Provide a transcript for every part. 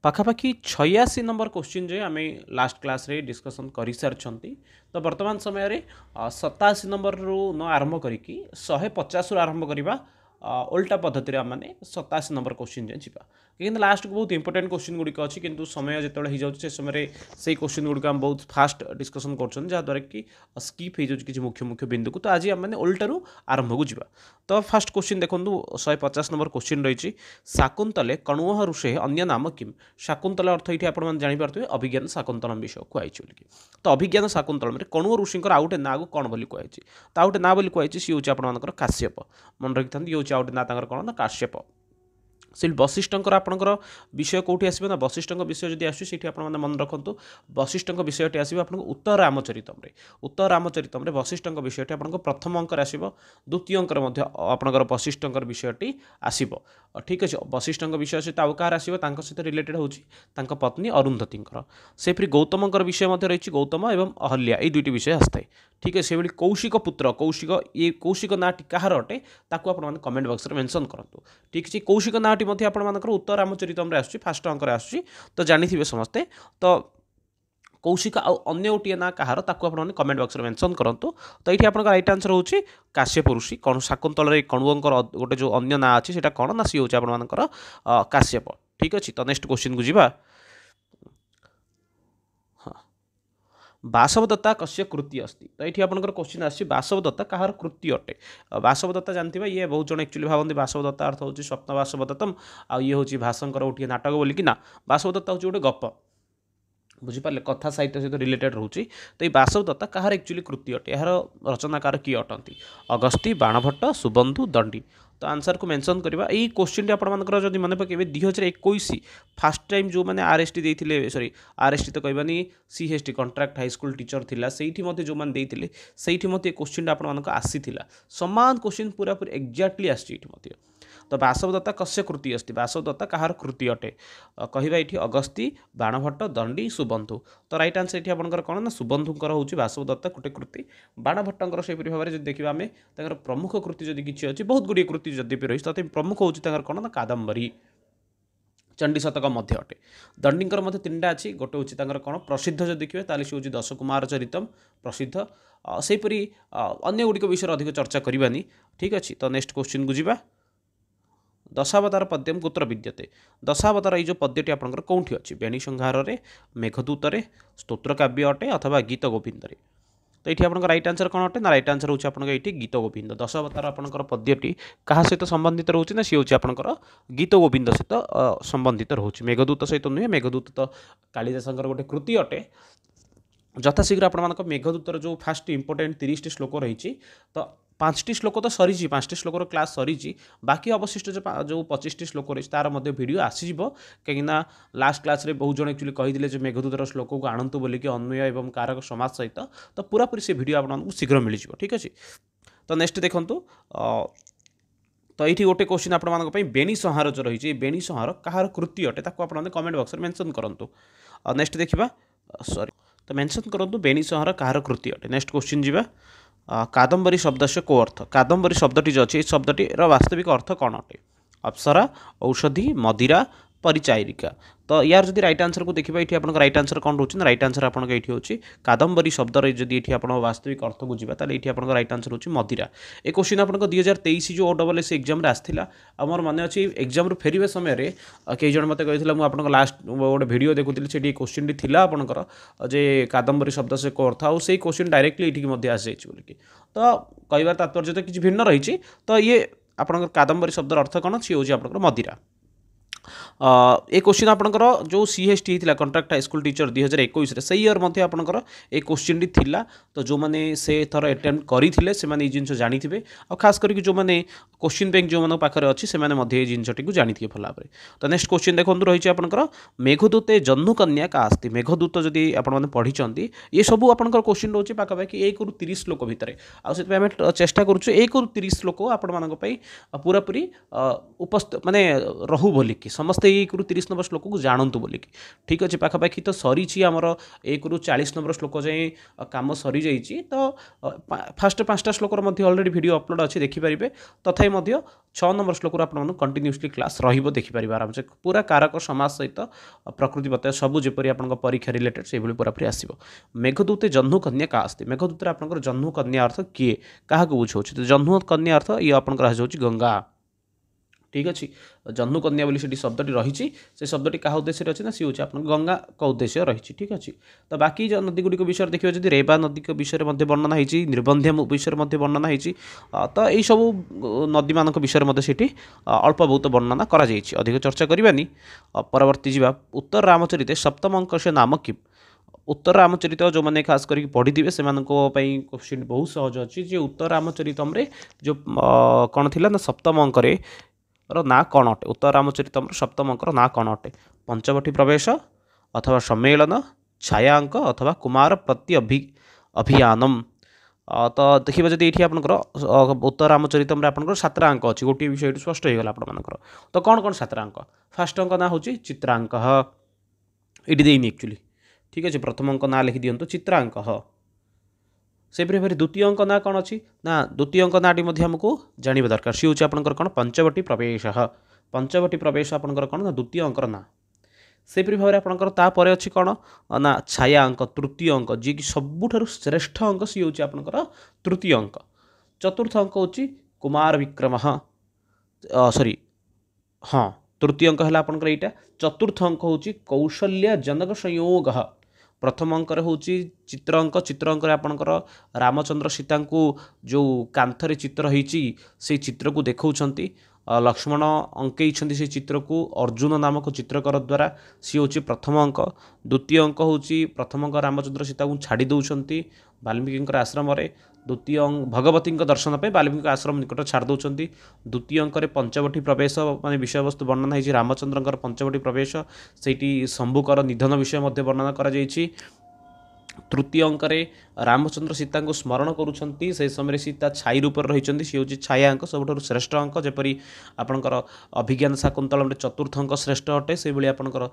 पाखापाखि 86 number question जे आम last class रे discussion कर सारी। तो वर्तमान समय 87 नंबर रु न आरंभ करी 150 रु आरंभ करवा उल्टा पद्धति आम 87 नंबर क्वेश्चन जाए जावा कि लास्ट को बहुत इंपोर्टेंट क्वेश्चन गुड़िक अच्छी किंतु समय जो हो जाए से समय से क्वेश्चन गुड़िक आम बहुत फास्ट डिस्कसन कर कि स्कीप हो जाए किसी मुख्य मुख्य बिंदु को। तो आज आम उल्टारू आरंभ को जावा। तो फास्ट क्वेश्चन देखो 150 नंबर क्वेश्चन रही शाकुंतले कण्व ऋषे अन्य नाम किम। शाकुंतला अर्थ ये आप जापर अभिज्ञान शाकुंतलम विषय कहुई बोलिकी। तो अभिज्ञान शाकुंतलम कण्व ऋषि आ गए ना को कौन बोली कहुई तो आ गए ना बोली कहुई सी हूँ आपर काश्यप मन रखी ये हूँ आ गए ना कौन ना काश्यप। से वशिष्ठंकर आपणकर विषय कौटी आसो ना वशिष्ठ विषय जब आसुँच आप मन रखु वशिष्ठ विषयटी आसो आप उत्तर रामचरितम उत्तर रामचरितम वशिष्ठ विषयटी आप प्रथम अंक आसो द्वितीय अंकर आपणकर वशिष्ठ विषयटी आसो। ठीक अच्छे वशिष्ठ विषय सहित आउ कह सहित रिलेटेड होती पत्नी अरुंधती से फिर गौतम विषय रही गौतम एवं अहल्या ये दुईटी विषय आसता है। ठीक है से कौशिक पुत्र कौशिक ये कौशिक नाटी कହାର अटे ताकू आप कमेंट बॉक्स में मेंशन करूँ। ठीक अच्छे कौशिक नाटी आपर उत्तर रामचरितम आसूँ फास्ट अंकर आसूँ तो जानी समस्ते। तो कौशिक अन्य गोटे ना कହାର ताकू आप कमेंट बॉक्स में मेंशन करूँ। तो ये आप राइट आंसर हो काश्यप ऋषि कौन शाकुंतल कण्वर गोटे जो अन्य ना अच्छी से कौन ना सी हूँ आपर काश्यप। ठीक अच्छे तो नेक्स्ट क्वेश्चन को जी बासवदत्ता कस्य कृति अस्ति। तो ये आपंकर क्वेश्चन आसी बासवदत्ता कहार कृति अटे। बासवदत्ता जानते ये बहुत जन एक्चुअली भावती बासवदत्ता अर्थ होची स्वप्न बासवदत्तम आ ये हूँ भाषांकर गोटे नाटक बोलिकी ना बासवदत्ता हूँ गोटे गप बुझिपारे कथा साहित्य सहित रिलेटेड रोचे। तो ये बासवदत्ता कहार एक्चुअली कृति अटे यार रचनाकार किए अटंती अगस्ती बाणभट्ट सुबंधु दंडी। तो आंसर को मेंशन करवा यही क्वेश्चन आपर जब मन पकड़े 2021 फास्ट टाइम जो मैंने आरएसटी देते सॉरी आरएसटी तो कहबानी सीएसटी कंट्राक्ट हाईस्कल टीचर थिला सेठी मते जो मैंने देते सेठी मते क्वेश्चन आपर आसी समान क्वेश्चन पूरा पूरी एक्जाक्टली आसी मते। तो बासवदत्ता कस्य कृति अस्ति बासवदत्ता कहार कृति अटे कहवा ये अगस्ती बाणभट्ट दंडी सुबंधु। तो राइट आंसर ये आपंकर कौन ना सुबंधुकर हूँ बासवदत्ता गोटे कृति बाणभट्टर से भाव में देखा आम प्रमुख कृति जदि किसी अच्छी बहुत गुड़िए कृति जदि भी रही तो प्रमुख हूँ कौन ना कादम्बरी चंडी शतक मध्य अटे। दंडीकर मध्य तीनटा अच्छी गोटे हूँ कौन प्रसिद्ध जो देखिए ताली सी हूँ दश कुमार चरितम प्रसिद्ध सेपरी अन्य गुड़िक विषय अधिक चर्चा करवानी। ठीक अच्छे तो नेक्स्ट क्वेश्चन को जी दशावतार पद्यम कुत्र विद्यते। दशावतार ये जो पद्यटी आपंकर कौटी अच्छी बेणी संहार मेघदूतरे स्तोत्र काव्य अटे अथवा गीत गोविंद। तो ये आप राइट आंसर कौन अटे ना राइट आंसर हूँ आप गीत गोविंद। दशावतार आपंकर पद्यटी क्या सहित संबंधित रोचे ना सी हूँ आपंकर गीत गोविंद सहित संबंधित रोचे मेघदूत सहित नुहे मेघदूत तो कालिदासंकर गोटे कृति अटे। यथाशीघ्र आप मेघदूतर जो फास्ट इंपोर्टेंट 30 श्लोक रही तो 5टी श्लोक तो सरी 5टी श्लोकर क्लास सरी बाकी अवशिष्ट जो 25टी श्लोक रही तार भिडियो आसीज कहीं लास्ट क्लास रे बहुत जन एक्चुअली कही मेघदूतर श्लोक को आणतु बोलिकी अन्वय एवं कारक समाज सहित तो पूरा पूरी से भिडियो आपको शीघ्र मिल जाए। ठीक अच्छे तो नेक्स्ट देखूँ तो ये गोटे क्वेश्चन आप बेणी संहार जो रही बेणी संहार कहार कृति अटे ताको आप कमेंट बॉक्स में मेंशन करूँ। नेक्स्ट देखा सॉरी तो मेंशन करूँ बेणी संहार कहार कृति अटे। नेक्स्ट क्वेश्चन जी कादम्बरी शब्द से को अर्थ कादम्बरी शब्दटी जो अच्छी शब्दटी वास्तविक अर्थ कौन अटे अप्सरा औषधि मदिरा परिचारिका। तो यार जब राइट आंसर को देखा ये आप राइट आंसर कौन रोचे राइट आंसर आपको ये हूँ कादम्बरी शब्द जब ये आप वास्तविक अर्थ को जीवा ताले ये आप राइट आंसर हूँ मदिरा। ये क्वेश्चन आपको 2023 जो OSS एग्जाम आसाला आमर मन अच्छी एग्जाम फेरवा समय कई जन मत कही मुझे लास्ट गोटे भिडियो देखुली से क्वेश्चन थी आपंकर जे कादम्बरी शब्द से को अर्थ आउ से क्वेश्चन डायरेक्टली ये आसी बोलिकी। तो कहबार तात्पर्य तो किसी भिन्न रही तो ये आप कादम्बरी शब्द अर्थ कौन सी हूँ आप मदिरा। ए क्वेश्चन आपंकर जो सीएसटी होता कंट्राक्ट हाईस्कल टीचर 2021 से ईयर मध्य आपंकर ए क्वेश्चन टी थिला। तो जो मैंने से थर अटेम्प्ट करते से जिन जानी और खास करके जो मैंने क्वेश्चन बैंक जो पाखे अच्छी से जिनटी को जानी भल भाव। तो नेक्स्ट क्वेश्चन देखो रही आपंकर मेघदूते जन्नु कन्या का आस्ती मेघदूत जदि आपने पढ़ी ये सब आपंकर क्वेश्चन रोचे पाखापाखि 1 ରୁ 30 श्लोक भितर आम चेष्टा करुँ 1 ରୁ 30 श्लोक आपण पूरा पूरी उपस्थित माने रहू बोलिकी समस्ते समस्ते 1 ରୁ 30 नंबर श्लोक को जानतु बोलिकी ठीक अच्छे पाखापाखि तो सरी आमर 1 ରୁ 40 नंबर श्लोक जाए कम सरी जाइए तो फास्ट 5टा श्लोकर अलरेडी वीडियो अपलोड अच्छी देखिपारे तथापि 6 नंबर श्लोक आपको कंटिन्यूसली क्लास रखिपारे आराम से पूरा कारक समाज सहित प्रकृति बतय सबू जपरी आप परीक्षा रिलेटेड से पूरापूरी आसो मेघदूते जह्नु कन्या क्या आस्ते मेघदूत आप जह्नु कन्या अर्थ किए क्या बुझाऊँ तो जह्नु कन्या अर्थ ये आपंकर गंगा ठीक अच्छे जह्नु कन्या बोली से शब्दटी रही से शब्दटी क्या उद्देश्य अच्छे ना सी हूँ आप गंगा का उद्देश्य रही ठीक अच्छे तो बाकी जो नदी गुड़िक विषय देखिए जब रेवा नदी विषय में वर्णना होती निर्बंध्य विषय में वर्णना होती तो यही सब नदी मान विषय से अल्प बहुत वर्णना अधिक चर्चा करवानी परवर्ती जावा उत्तर रामचरित सप्तम अंक से नाम किम उत्तर रामचरित जो मैंने खास करके पढ़ी थे से क्वेश्चन बहुत सहज अच्छी उत्तर रामचरित जो कौन थी ना सप्तम अंक ना कौन अटे उत्तर रामचरित सप्तम अंकर ना कौन अटे पंचवटी प्रवेश अथवा सम्मेलन छाया अंक अथवा कुमार प्रति अभियानम तो देखिए जब ये आपंकर उत्तर रामचरित आपंकर 7टा अंक अच्छी गोटे विषय स्पष्ट हो गला आपर तो कौन कौन 7टा अंक फास्ट अंक ना हूँ चित्रांक ये देनी एक्चुअली ठीक अच्छे प्रथम अंक ना लिखि दिंतु चित्रांक से भाई द्वितीय अंक ना कौन अच्छी ना द्वितीय अंक नाटी आमको जानवा दरकार सी हूँ आपंकर कौन पंचवटी प्रवेश आपंकर कौन ना द्वितीय अंकर ना से भाव में आपंकर तापर अच्छी कौन ना छाया अंक तृतीय अंक जी कि सबुठ श्रेष्ठ अंक सी हूँ आपंकर तृतीय अंक चतुर्थ अंक हूँ कुमार विक्रम सॉरी हाँ तृतीय अंक है आपंकर यहाँ चतुर्थ अंक हूँ कौशल्य जनक संयोग प्रथम अंकर हूँ चित्र अंक आपंकर रामचंद्र सीता को जो कांथरे चित्र होती से चित्र को देखा लक्ष्मण अंकई से चित्र को अर्जुन नामक चित्रकर द्वारा सी हूँ प्रथम अंक द्वितीय अंक हूँ प्रथम अंक रामचंद्र सीता को छाड़ी दौरान वाल्मीकि आश्रम द्वितीय भगवती दर्शन पर वाल्मीकि आश्रम निकट छाड़ दौरान द्वितीय अंक पंचवटी प्रवेश मान विषय वस्तु वर्णना होती रामचंद्र पंचवटी प्रवेश से शंभुकर निधन विषय वर्णना कर तृतीय अंक रामचंद्र सीता को स्मरण करुँच से समय सीता छाई रूप रही सी हूँ छाया अंक सबुठ श्रेष्ठ अंक जपरी आपंकर अभिज्ञान शाकुंतलम चतुर्थ अंक श्रेष्ठ अटे से भाई आपंकर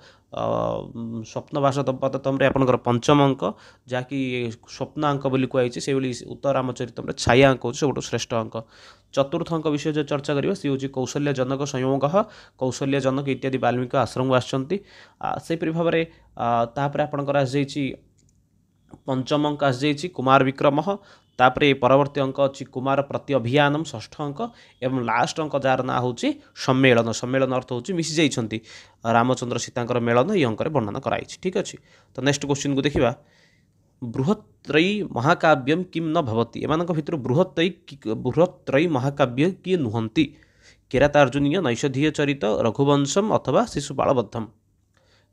स्वप्नवास दंपतम आपंकर पंचम अंक जहाँकि स्वप्न अंक बोली कहुई से उत्तर रामचरित छाया अंक हूँ सबुठ श्रेष्ठ अंक चतुर्थ अंक विषय जो चर्चा करिए सी हूँ कौशल्य जनक संयोग कौशल्य जनक इत्यादि वाल्मीकि आश्रम को आसपरी भाव में तापर आपंकर आसी पंचम अंक आसी कुमार विक्रम तापरे परवर्ती अंक अच्छी कुमार प्रति अभियानम षष्ठ अंक एवं लास्ट अंक जार ना हूँ सम्मेलन अर्थ हूँ मिसी जाइछंती रामचंद्र सीतांकर मेलन ये अंक वर्णना कराई ठीक अच्छे तो नेक्स्ट क्वेश्चन को देखा बृहत्त्रयी महाकाव्यम किम न भवति एमानक भितर बृहत्त्रयी महाकाव्य किए नुहंती किरातार्जुनीय नैषधीय चरित रघुवंशम अथवा शिशुपाल बद्धम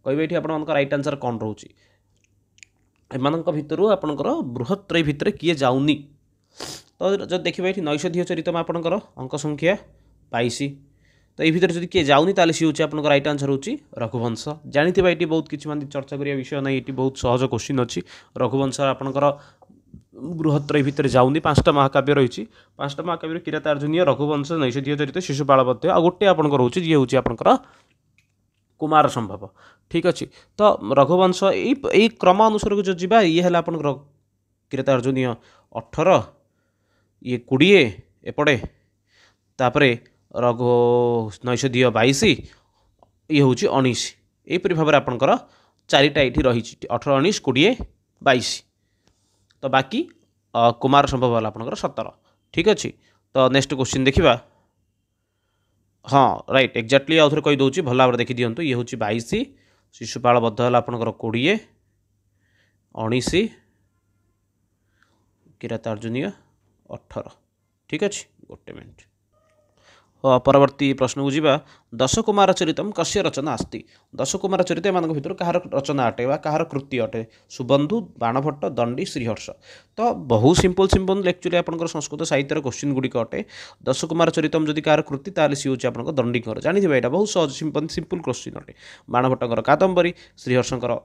कहे ये आप राइट आंसर कौन रोचे एमानक भितर आपंकर बृहत्त्रयी भितर किए जाऊनी तो जब देखिए ये नैषधीय चरित में आपंकर अंक संख्या 22 तो ये भितर जब किए जाऊनी ताले सी हूँ आपंकर राइट आंसर हूँ रघुवंश जानी ये बहुत किसी मान चर्चा करिया विषय ना ये बहुत सहज क्वेश्चन अच्छी रघुवंश आपंकर बृहत्त्रयी भितर जाऊनी 5टा महाकाव्य रही 5टा महाकाव्य किरातार्जुनीय रघुवंश नैषधीय चरित शिशुपाल बद्ध आ गोटे आपंकर हूँ जी हूँ आपंकर कुमार संभव ठीक अच्छे तो रघुवंश यही क्रम अनुसार को जो जीवा ये है आपंकर किरातार्जुनीय 18 ये 20 एपटे तापर रघु नैषधीय 22 ये हूँ 19 यहपरी भाव में आपंकर 4टा ये रही 18 19 20 22 तो बाकी कुमार संभव है आपंकर 17 ठीक अच्छे तो नेक्स्ट क्वेश्चन देखा हाँ राइट एक्जाक्टली आउ थे कहीदे भल भाव देखी दिंतु ये हूँ 22 शिशुपाल बद्ध है आपंकर 20 19 किरातार्जुनीय 18 ठीक अच्छे गोटे मिनट परवर्ती प्रश्न को जीवा दशकुमार चरितम कस्य रचना अस्ति दशकुमार चरित एम भर कहार रचना अटे कहार कृति अटे सुबंधु बाणभट्ट दंडी श्रीहर्ष तो बहुत सिंपल एक्चुअली आपंकर संस्कृत साहित्य क्वेश्चन गुड़िक अटे दशकुमार चरितम जदि कहार कृति ताले सी हूँ आप दंडीकर जानी यहाँ बहुत सहज सिंपल क्वेश्चन अटे बाणभट्टर कादम्बरी श्रीहर्षकर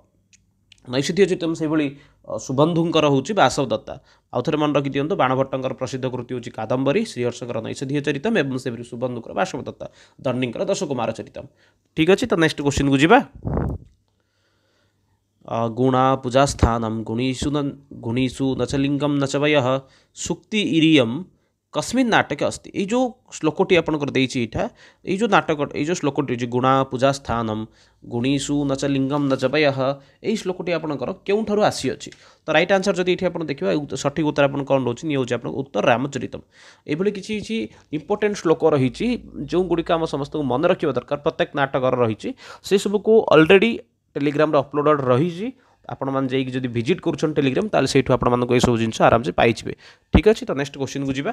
नैषधीय चरितम से भाई सुबंधुंकर हूँ बासवदत्ता आउ थे मन रखी दिंतु बाणभट्टर प्रसिद्ध कृति हूँ कादम्बरी श्रीहर्षकर नैषधीय चरितम और से सुबंधुकर बासवदत्ता दंडीकर दशकुमार चरितम। ठीक अच्छे तो नेक्स्ट क्वेश्चन को जीवा गुणा पूजास्थानम गुणीषु न च लिंगम न च वयः सुक्ति इरियम कस्मिन् नाटके अस्ति। ये जो श्लोकटी आपंकर ये जो नाटक ये जो श्लोकटी गुणा पूजास्थानम गुणीषु न च लिंगम न च वयः यही श्लोकटी आपंकर केउठारु आसी अछि। तो राइट आंसर जदि ये आप देखा सठिक उत्तर आप कौन रोचे ये हूँ उत्तर रामचरितम। ये किसी इंपोर्टेंट श्लोक रही जो गुड़िक आम समस्त मन रखा दरकार प्रत्येक नाटक रही से सबको ऑलरेडी टेलीग्राम अपलोडेड रही आपण मैंने जाइए जब विजिट कर टेलीग्राम ताल से आप सब जिन आराम से पाइबे। ठीक अच्छे तो नेक्स्ट क्वेश्चन को जीवा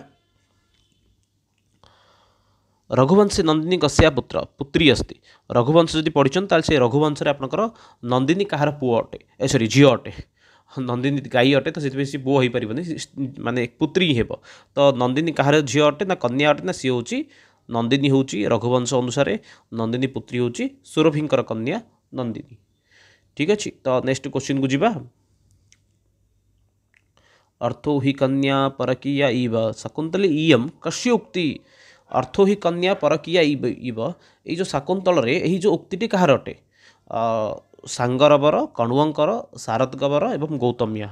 रघुवंशी नंदिनी कस्या पुत्री अस्ति। रघुवंश जब पढ़ी से रघुवंश आपंकर नंदिनी कहार पुओ अटे सरी झील अटे नंदिनी गाई अटे तो से पुओ हो पार माने पुत्री ही हेब। तो नंदिनी कहार झील अटे ना कन्या अटे ना सी हूँ नंदिनी हूँ रघुवंश अनुसार नंदिनी पुत्री हूँ सुरभिंकर कन्या नंदिनी। ठीक अच्छे तो नेक्स्ट क्वेश्चन को जीवा अर्थो ही कन्या परकीया इव शकुंतले इयम कस्य उक्ति। अर्थो ही कन्या परकीया इव ये जो शाकुंतल यही जो उक्ति कहार अटे सांगरवर कण्वंकर शारदगवर एवं गौतम्य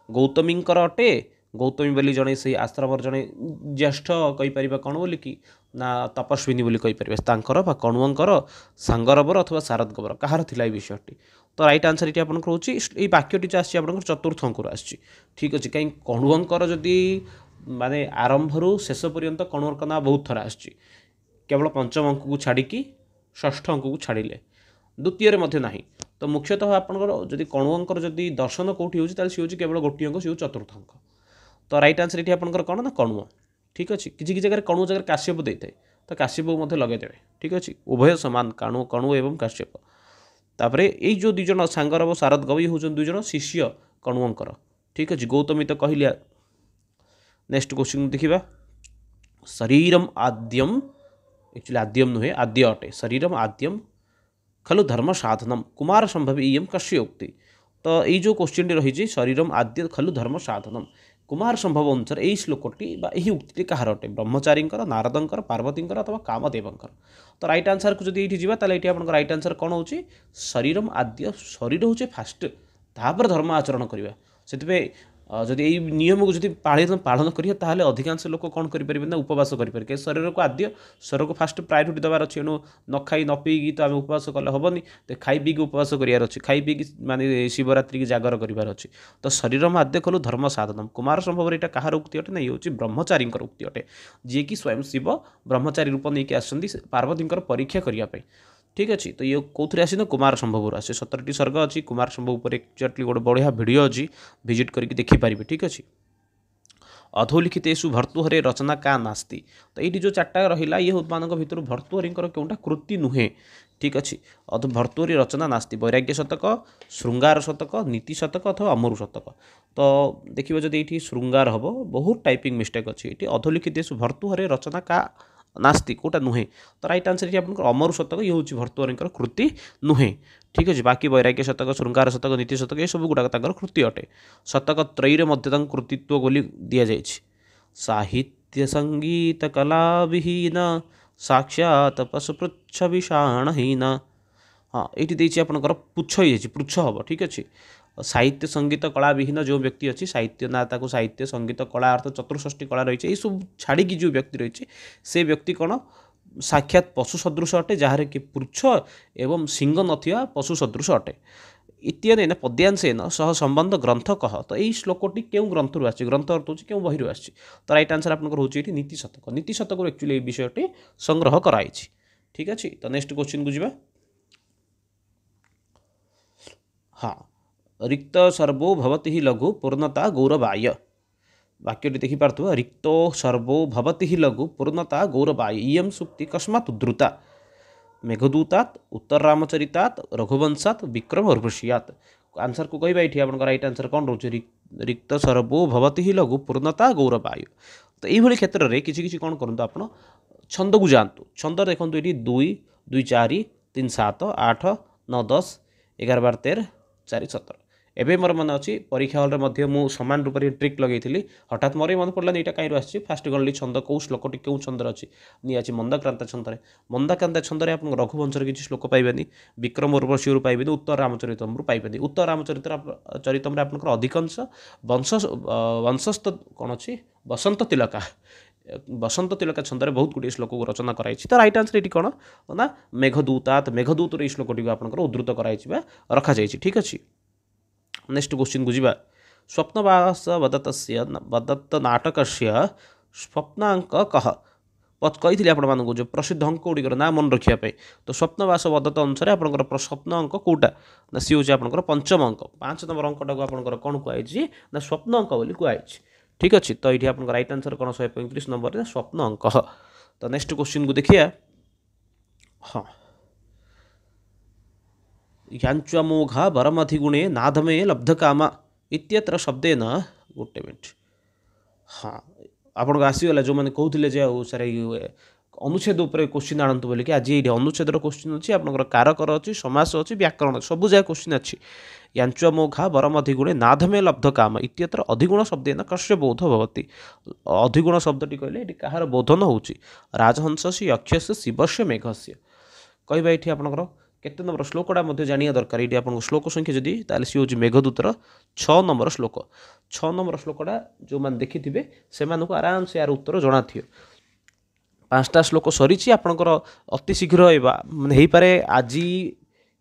गौतमींकर अटे। गौतमी बोली जड़े से आश्रम जड़े ज्येष्ठ कहीपर कौन बोली कि ना तपस्विनी बोली कहीपर तांकर बा कण्वंकर सांगरवर अथवा शारदगवर कहार थिला विषयटी। तो राइट आंसर ये आपंकर हूँ ये वाक्यटी जो आपर चतुर्थ अंकुर आसी। ठीक अच्छे कहीं कण्वंकर जदि माने आरंभ शेष पर्यंत कण्वर ना बहुत थर आसी केवल पंचम अंक को छाड़ी षष्ठ अंक को छाड़िले द्वितीय ना। तो मुख्यतः आपंकर जदि कण्वंकर जदि दर्शन कौटी होता सी हूँ केवल गोटी अंक सी हूँ चतुर्थ अंक। तो राइट आंसर ये आपंकर कौन ना कण्व। ठीक अच्छे किसी जगह कण्व जगह काश्यप देता है तो काश्यप लगेदे। ठीक अच्छे उभय सामान कण्व एवं काश्यप। तापर ये जो दुईज सांगर और शारद गवई हूँ दुईज शिष्य कण्वंकर। ठीक अच्छे गौतमी तो कहलिया। नेक्स्ट क्वेश्चन देखा शरीरम आद्यम एक्चुअली आद्यम नुहे आद्य अटे शरीरम आद्यम खलु धर्म साधनम कुमार संभव इयम कस्य उक्ति। तो ये जो क्वेश्चन रही शरीरम आद्य खलु धर्म साधनम कुमार संभव अनुसार यही श्लोकटी यही उक्ति कहार अटे ब्रह्मचारी नारदंकर पार्वतींकर अथवा कामदेवंकर। तो राइट आंसर को जब ये जावा ये आप राइट आंसर कौन हो शरीरम आद्य शरीर हूँ फास्ट तापर धर्म आचरण करवा से जदि यही नियम को जब पालन करिए ताहले अधिकांश लोक कौन करें ना उपवास करें शरीर को आद्य शरीर को फास्ट प्रायोरिटी देवार अच्छे एणु न खाई न पीकी तो आम उपवास कले हेनी तो खाई पीकी उपवास करार अच्छे खाई पीकी माने शिवरात्रि की जागर करार अच्छे। तो शरीर आद्य खलु धर्म साधनम कुमार संभव यहाँ कहार उक्ति अटे ना ये हूँ ब्रह्मचारी उक्ति अटे जी कि स्वयं शिव ब्रह्मचारी रूप नहीं आसती पार्वती परीक्षा करने। ठीक अच्छे तो ये कौन आसी ना कुमार संभव आसे 17टी सर्ग अच्छी कुमार संभव पर एक्जाक्टली गोटे बढ़िया भिडियो अच्छी विजिट करके देखिपारे। ठीक अच्छे अधोलिखितेषु भर्तृहरे रचना का नास्ति। तो ये जो चार्टा रहा ये मान भर भर्तृहरिंकर क्योंटा कृति नुहे। ठीक अच्छे भर्तृहरि रचना नास्ति वैराग्य शतक श्रृंगार शतक नीति शतक अथवा अमरु शतक। तो देखिए जब ये श्रृंगार हम बहुत टाइपिंग मिस्टेक अच्छी ये अधोलिखितेषु भर्तृहरे रचना का नास्ति कोटा नुहे। तो राइट आंसर ये आप अमरु शतक ये हूँ भर्तृहरिंकर कृति नुहे। ठीक अच्छे बाकी वैराग्य शतक श्रृंगार शतक नीति शतक ये सब गुड़ाक कृति अटे। शतक त्रयी मध्य कृतित्व बोली दि जाए साहित्य संगीत कला विहीन साक्षात पशुपृच्छ विषाणहीन। हाँ ये आपंकर पुच्छ ही पृच्छ हम। ठीक अच्छे साहित्य संगीत कला विहीन जो व्यक्ति अच्छी साहित्य ना ताको साहित्य संगीत कला अर्थ चतुष्षष्टि कला रही है ये सब छाड़ी जो व्यक्ति रही से व्यक्ति कौन साक्षात पशु सदृश अटे जहाँ कि पृच्छ एवं सिंह नथिया पशु सदृश अटे। इत्यन पद्यांशेन सह संबंध ग्रंथ कह। तो यही श्लोकटी क्यों ग्रंथ रू आसी ग्रंथ अर्थ होची क्यों बही रू आसी। तो राइट आंसर आपनकर होची एठी नीति शतक। नीति शतक एक्चुअली ये विषयटी संग्रह कराई। ठीक अच्छे तो नेक्स्ट क्वेश्चन को जीवा हाँ रिक्त सर्वो भवति हि लघु पूर्णता गौरवाय। वाक्यटी देखिपार्थुव रिक्तो सर्वो भवति हि लघु पूर्णता गौरवाय इयं सूक्ति कस्मात् उद्धृता मेघदूतात् उत्तर रामचरितात् रघुवंशात् विक्रम उर्वशीयात्। आंसर को कहवा ये आप राइट आंसर कौन रोचे रिक्त सर्वो भवति हि लघु पूर्णता गौरवाय। तो यही क्षेत्र में किसी कौन करूँ आप छंद को जातु छंद देखो ये 2 2 4 3 7 8 9 10 11 12 13 4 17 एबे मोर मन अच्छी परीक्षा हल में सामान रूप से ट्रिक लगे हठात मोर मन पड़लानी यहाँ कहीं आसी फास्ट गणली छंद कौ श्लोकटी क्यों छंदर अच्छी निजी मंदाक्रांता छंदे मंदाक्रांता छंदे आप रघुवंशर किसी श्लोक पाइबेनि विक्रम उर्वशी पाइबेनि उत्तर रामचरितम पाइबेनि उत्तर रामचरितम आप अधिकांश वंशस्थ कौन अच्छी बसंत तिलका बसंत तिलका छंदे बहुत गुटे श्लोक को रचना कराई तो रईट आंसर ये कौन ना मेघदूतात मेघदूतर ये श्लोकटी आपंकर उद्धृत कराई रखा जाइए ठीक अच्छे। नेक्स्ट क्वेश्चन को जी स्वप्नवास वदत्त नाटक स्वप्नांक कह कही आप जो प्रसिद्ध अंक गुड़िकर ना मन रखापी तो स्वप्नवास वदत्त अनुसार आप स्वप्न अंक कौटा ना सी हूँ आप पंचम अंक 5 नंबर अंकटा को आप कौन कहुई ना स्वप्न अंक बोली कहुई ठीक अच्छे। तो ये आप रईट आंसर कौन 135 नंबर स्वप्न अंक। तो नेक्स्ट क्वेश्चन को देखिए हाँ यांच्वमोघा वरमधिगुणे नाधमे लब्धकामा इत्यत्र शब्देन गोटे मिनट हाँ आपको आसीगला जो मैंने कहते सार अनुच्छेद उपर क्वेश्चन आणतु बोलिक आज ये अनुच्छेदर क्वेश्चन अच्छी आप कारकर अच्छी समास अच्छी व्याकरण सब जगह क्वेश्चन अच्छी यांच्वमोघा वरमधिगुणे नाधमे लब्धकामा इत्यत्र अधिगुण शब्देन कस्य बोध भवति अधिगुण शब्दटी कहले ये कहार बोधन होउची राजहंसस्य यक्षस्य शिवस्य मेघस्य कहवा ये आपंकर केते नंबर श्लोकटा जानिया दरकार ये आप श्लोक संख्या जदि ताले सी हूँ मेघदूतर 6 नंबर श्लोक 6 नंबर श्लोकटा जो मैंने देखि से आराम से यार उत्तर जना थी 5टा श्लोक सरी आपंकर अति शीघ्र माने हो पारे आज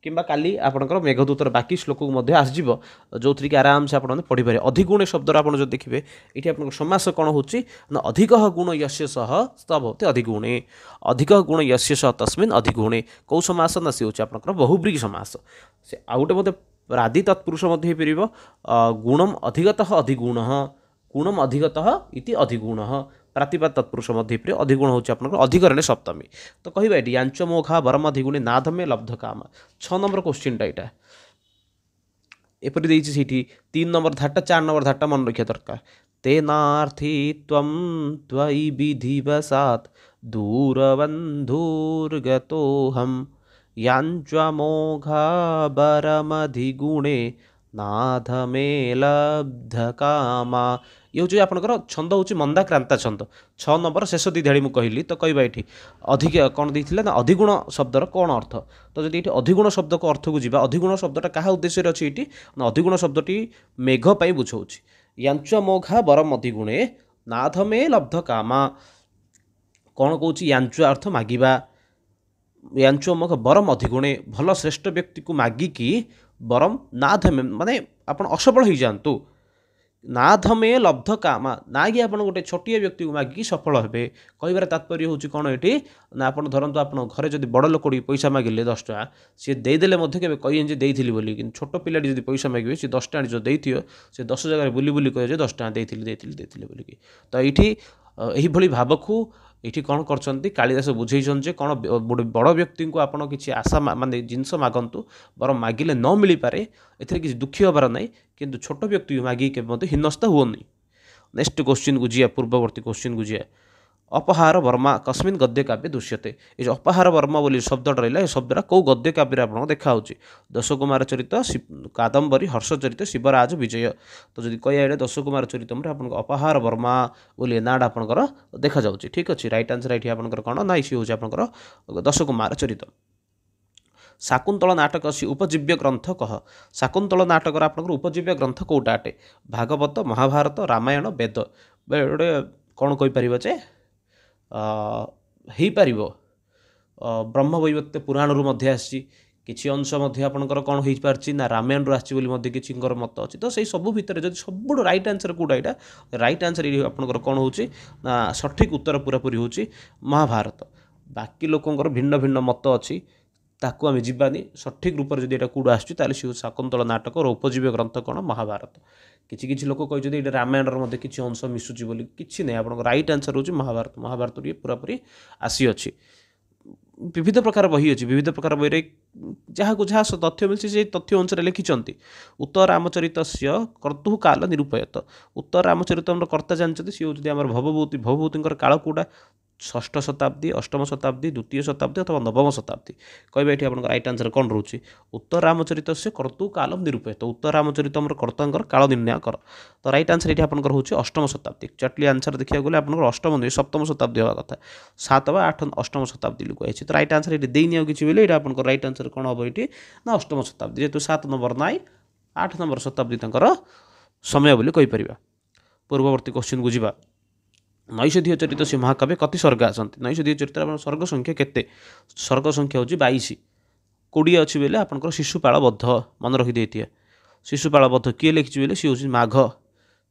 किंबा काली आपंकर मेघदूतर बाकी श्लोक को आसजिव जो थी कि आराम से आपने पढ़ी अधिगुणे शब्द आप जो देखिए ये आप समास कौन हो अधिक गुण यस्य सह स्तभवते अधिगुणे अधिक गुण यस्य सह तस्मिन् अधिगुणे कौ समास ना सी हूँ आपंकर बहुब्रीहि समास से आउ गोटे मत आदि तत्पुरुष हो गुणम अधिगतः अधिगुण गुणम अधिगतः इति अधिगुण प्रातिपाद तत्पुरुष अधिगुण हो अधिकरणे सप्तमी। तो कहवा ये यांचमोघा वरम अधिगुणे नाधमे लब्धकामा 6 नंबर क्वेश्चन यहाँ एपरी देती 3 नंबर धाटा 4 नंबर धाटा मन रखा दरकार तेनार्थी त्वयि विधिवसात् दूरबन्धुर्गतोऽहं यांच्वमोघा वरमधिगुणे नाधमे लब्धकामा ये हूँ आपंकर छंद हूँ मंदाक्रांता छंद 6 नंबर शेष 2 धाड़ी मुझे कहली तो कहवा ये अधिक कौन देते ना अधिगुण शब्दर कौन अर्थ तो जब ये अधिगुण शब्द को अर्थ को जी अधिगुण शब्दटा क्या उद्देश्य अच्छी ये ना अधिगुण शब्दटी मेघ पर बुझाऊँ यांच्वमोघा वरम अधिगुणे नाधमे लब्धकामा कौन कौच यांच्व अर्थ मागिबा यांच्वमोघ वरम अधिगुणे भल श्रेष्ठ व्यक्ति को मागिकी वरम नाधमे माने आपन असफल हो जातु नाधमे लब्ध कामा ना कि आप गोटे छोटिया व्यक्ति को मागिकी सफल हे कह तात्पर्य हूँ कौन ये ना आप धरतु आप घरे जब बड़ लोक पैसा मागिले 10 टଙ୍କା सी देदेले के कहे देती बोली कि छोट पिलाटी जब पैसा मागे सी 10 टଙ୍କା जो देती से 10 जगह बुली बुली कहे 10 टଙ୍କା देती बोलिकी तो ये भाव को ये कौन कर कालिदास बुझेन कौन गोटे बड़ व्यक्ति को आपड़ किसी आशा माने जिनस मागंतु बर मागिले न मिल पारे एथिरे किसी दुखी हबार ना किंतु छोट व्यक्ति मागिक हिनस्ता हुओनी। नेक्स्ट क्वेश्चन को जी पूर्ववर्ती क्वेश्चन को जी अपहार वर्मा कस्मिन् गद्य काव्य दृश्यते ये अपहार वर्मा बोली शब्द रहा है शब्दटा कौ गद्य काव्य आप देखा दशकुमार चरित कादम्बरी हर्षचरित शिवराज विजय तो जब कह दशकुमार चरित आप अपहार वर्मा बोली नाटा आपंकर देखा जाऊँगी ठीक अच्छे रईट आंसर ये आपंकर कौन ना इसी हूँ आपंकर दशकुमार चरित। शाकुंतल नाटक से उपजीव्य ग्रंथ कह शाकुंतल नाटक आपंकर उपजीव्य ग्रंथ कौटा अटे भागवत महाभारत रामायण वेद गोटे कौन कहीपर जे हो पार ब्रह्मवैवर्त पुराणु आसी किसी अंश आपंकर कौन हो पार्ची ना रामायण आसी किसी मत अच्छी तो सही सब भितर जब सब रईट आंसर कौटा यहाँ रईट आंसर आपंकर कौन हो सठिक उत्तर पूरापूरी हूँ महाभारत बाकी लोकंर भिन्न भिन्न मत अच्छी ताकू आम जीवानी सठिक रूप से जब कौट आसी शाकुंतल नाटक और उपजीव्य ग्रंथ कौन महाभारत किसी किसी लोक कहते ये रामायण किसी अंश मिसुची बोली किसी नहीं आप रईट आंसर हूँ महाभारत महाभारत ये पूरापूरी आसी अच्छी विविध प्रकार बही अच्छी विविध प्रकार बही जहाँ को जहाँ तथ्य मिली से तथ्य अनुसार लिखिं उत्तर रामचरित कर्तु काल निरूपयत उत्तर रामचरित कर्ता जानते सी हूँ भवभूति भवभूति काल कौटा षष्ठ शताब्दी, अष्टम शताब्दी, द्वितीय शताब्दी अथवा नवम शताब्दी कहबे ये आप राइट आंसर कौन रोचे उत्तर रामचरित से कर्तु कालम निरूपे तो उत्तर रामचरित कर्तांकर काल निर्णय कर तो राइट आंसर ये आपंकर होची अष्टम शताब्दी एक्जाक्टली आंसर देखा गले आप अष्टम नुहे सप्तम शताब्दी हवा कथा 7 व 8 अष्टम शताब्दी लोक आई तो राइट आंसर ये देनी किसी बोले ये आप राइट आंसर कौन हम ये ना अष्टम शताब्दी जेहतु 7 नंबर नाई 8 नंबर शताब्दी समय बोली कहीपर पूर्ववर्ती क्वेश्चन को जावा नैषधीय चरित से महाकाव्य कति सर्ग आसती नैषधीय चरित्र आप सर्ग संख्या केते सर्ग संख्या हूँ 22 20 अच्छी बेले आपंकर शिशुपाल बद्ध मन रखिदे शिशुपाल बद्ध किए लिखी बेले सी हूँ माघ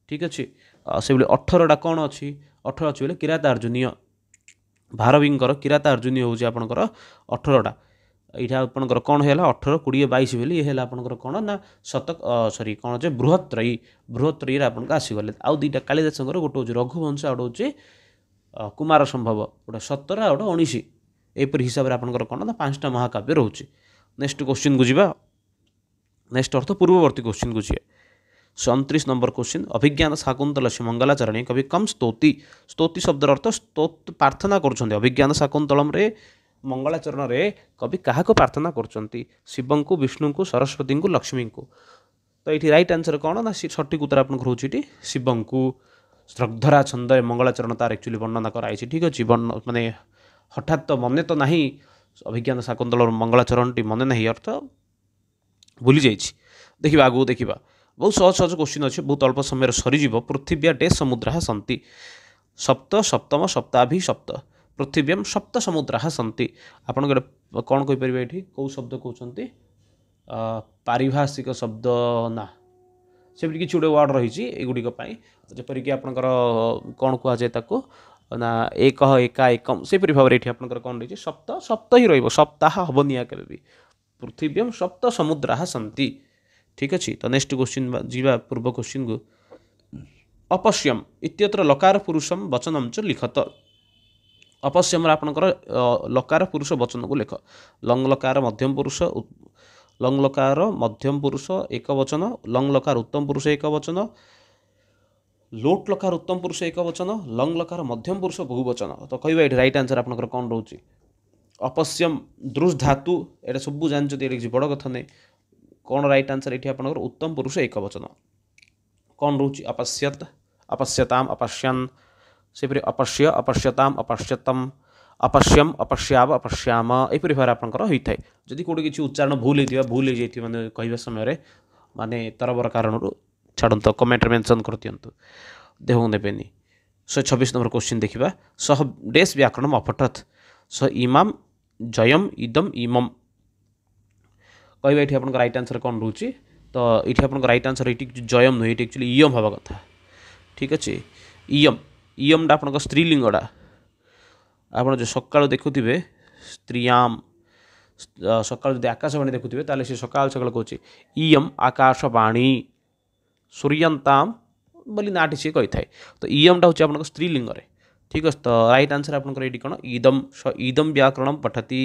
ठीक अच्छे से 18टा कौन अच्छी 18 अच्छी बेले किरातार्जुनीय भारवींकर किरातार्जुनीय हूँ आपंकर 18टा यहाँ आपंकर कौन है 18 20 22 बेले ये आपंकर कौन ना शतक सरी कौन जे बृहत्रयी आपन आसीगले आउ दुईटा कालिदास गोटे हूँ रघुवंश आउ गोटे कुमार संभव गोटे 17 आ गोटे 19 यहपर हिसाब से आपंकर कौन ना 5टा महाकाव्य रोचे नेक्स्ट क्वेश्चन को जावा नेक्स्ट अर्थ पूर्ववर्ती क्वेश्चन को जी 29 नंबर क्वेश्चन अभिज्ञान शाकुंतल से मंगलाचरण कवि कम स्तौति स्तौति शब्दर अर्थ स्तोत प्रार्थना कर अभिज्ञान शाकुंतलम मंगलाचरण रे कवि क्या प्रार्थना कर शिव को विष्णु को सरस्वती को लक्ष्मी को तो ये राइट आंसर कौन ना सठिक उत्तर आपको रोचे शिव को श्रद्धरा छंद मंगलाचरण तार एक्चुअली वर्णना कराई ठीक अच्छे माने हठात तो मन तो नहीं अभिज्ञान शाकुंतल मंगलाचरण टी मन नहीं अर्थ भूली जाइए देखा आगू देखा बहुत सहज सहज क्वेश्चन अच्छे बहुत अल्प समय सरीज पृथिव्या डे समुद्रा सन्ति सप्त सप्तम सप्ताभि सप्त पृथिव्यम सप्त समुद्रा सन्ति आपन गोटे कौन कहीपर ये कौ शब्द कहते पारिभाषिक शब्द ना से कि गोटे वर्ड रही एगुड़िक जपरिक आपंकर कौन कहुए ना एक एका एकम से भाव में ये आपंकर कौन रही सप्त सप्त ही रप्ताह हेनी या भी पृथिव्यम सप्त समुद्रा सन्ति ठीक अच्छे तो नेक्स्ट क्वेश्चन जीवा पूर्व क्वेश्चन को अपश्यम इत्यत्र लकार पुरुषम वचनम च लिखत अपश्यम आपंकर लकार पुरुष वचन को लिख लंग लकार मध्यम पुरुष लंग लकार मध्यम पुरुष एक वचन लंग लकार उत्तम पुरुष एक वचन लोट लकार उत्तम पुरुष एक वचन लंग लकार मध्यम पुरुष बहुवचन तो कह ये राइट आंसर आपंकर कौन रोचे अपश्यम दृश धातु ये सब जानते ये बड़ कथा नहीं कौन राइट आंसर ये आपंकर उत्तम पुरुष एक वचन कौन रोचे अपश्यत अपश्यताम अपश्यन सेपरी अपश्य अपश्यताम अपश्यतम अपश्यम अपश्याव अपश्याम यहपरी भाव आपंकर होता है जदि कौटे किसी उच्चारण भूल हो मैंने कहवा समय माने तरबर कारण छाड़ तो कमेंट मेंशन कर दिंतु देहू नेबेनी 126 नंबर क्वेश्चन देखा सह डेस व्याकरण अपठत स इमाम जयम इदम इमम कहवा ये आप राइट आंसर कौन रोचे तो ये आप राइट आंसर ये जयम नुहे ये एक्चुअली इयम हवा कथा ठीक अच्छे इयम इयमटा आप स्त्रीलिंगटा आप जो सकाल देखुवे स्त्रियाम सकाल जो आकाशवाणी देखुवे ताले से सकाल सकाल कहे इयम आकाशवाणी सूर्यंताम बोली नाटी सी कही थाए तो इयमटा हूँ आप स्त्रीलिंग ठीक अच्छे तो राइट आंसर आपंकर ये कौन ईदम ईदम व्याकरण पठती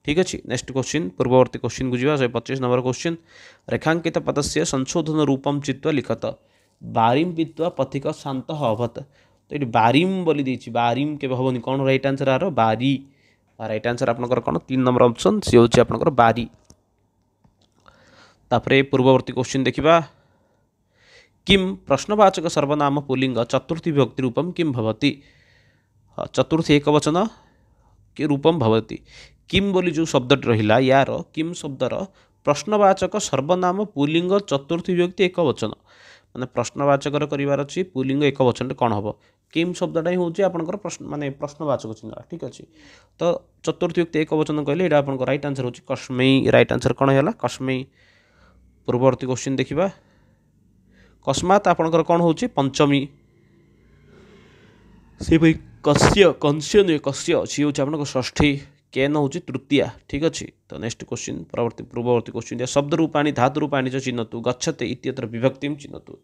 ठीक अच्छे नेक्स्ट क्वेश्चन पूर्ववर्ती क्वेश्चन को जावा 125 नंबर क्वेश्चन रेखांकित पदस्य संशोधन रूपम चित्वा लिखत बारीम पीत्वा पथिक शांत अभत तो ये बारीम बोली देछि बारीम के हेनी कौन राइट आंसर आर बारी राइट आंसर आपंकर कौन 3 नंबर ऑप्शन सी हूँ आपंकर बारी तापरे पूर्ववर्ती क्वेश्चन देखा किम प्रश्नवाचक सर्वनाम पुल्लिंग चतुर्थी विभक्ति रूपम किम भवति चतुर्थी एक वचन कि रूपम भवति किम बोली जो शब्द रहिला यार किम शब्दर प्रश्नवाचक सर्वनाम पुल्लिंग चतुर्थी विभक्ति एक वचन माने प्रश्नवाचक करार अच्छी पुल्लिंग एक वचन कौन हम किम शब्दटा ही हूँ आपंकर प्रश्न माने प्रश्नवाचक चिन्ह ठीक अच्छे तो चतुर्थी व्यक्ति एक वचन कहले ये आप राइट आंसर हूँ कस्मई राइट आंसर कौन है कस्मई पूर्ववर्ती क्वेश्चन देखा कस्मात आपंकर कौन हूँ पंचमी से कस्य कंस्य नुहे कस्य सी हूँ आप षष्ठी केन हूँ तृतीया ठीक अच्छे तो नेक्स्ट क्वेश्चन परवर्ती पूर्ववर्ती क्वेश्चन शब्द रूपाणी धातु रूपाणी चिन्हतु गच्छते इत्यत्र विभक्ति चिन्हतु